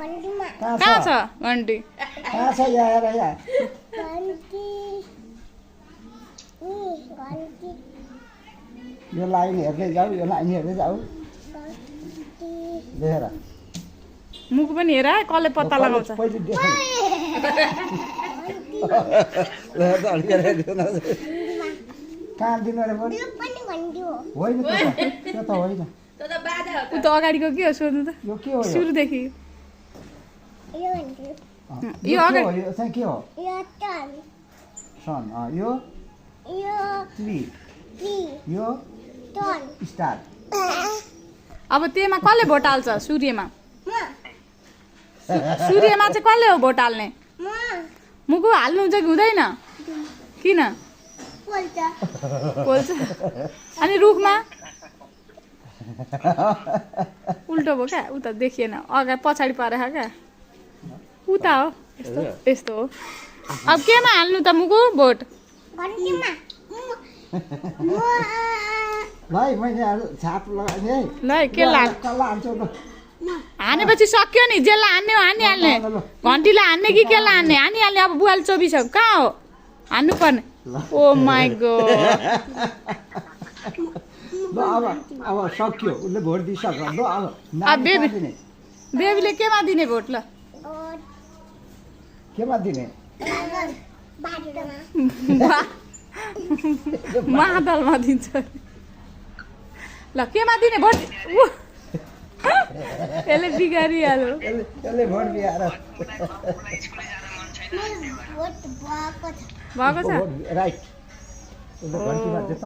कहाँ छ घन्टी कहाँ छ यहाँ आएर यहाँ यो लाइन हेर्दै जाऊ यो लाइन हेर्दै जाऊ देखेर मुख पनि हेर है कसले पत्ता लगाउँछ पहिले देख कहाँ दिनु रे बडी होइन त्यो त होइन उ त अगाडिको के हो सोध्नु त यो के हो सुरुदेखि यो अगाडि यो चाहिँ के हो सन यो ट्री यो स्टार अब त्यसमा कसले भोट हाल्छ सूर्यमा सूर्यमा चाहिँ कसले हो भोट हाल्ने मुखु हाल्नु चाहिँ हुँदैन किन पोल्छ अनि रुखमा उल्टो भयो क्या उता देखिएन अगाडि पछाडि परेको क्या उता हो यस्तो यस्तो हो अब केमा हाल्नु त मुखु भोट भाइ मैले छाप लगाएँ है ल के लाग कसलाई हाल्छौ त हानेपछि सक्यो नि जेलाई हान्ने हो हानिहाल्ने घन्टीलाई हान्ने कि केलाई हान्ने हानिहाल्ने अब बुवाले चोबिसक्यो कहाँ हो हान्नु पर्ने ओ माई गॉड ल अब सक्यो उसले भोट दिइसक्यो ल अब बेबीले केमा दिने भोट ल केमा दिने मादलमा दिन्छ ल केमा दिने भोट यसले बिगारिहाल्यो यसले भोट दिएर भएको छ राइट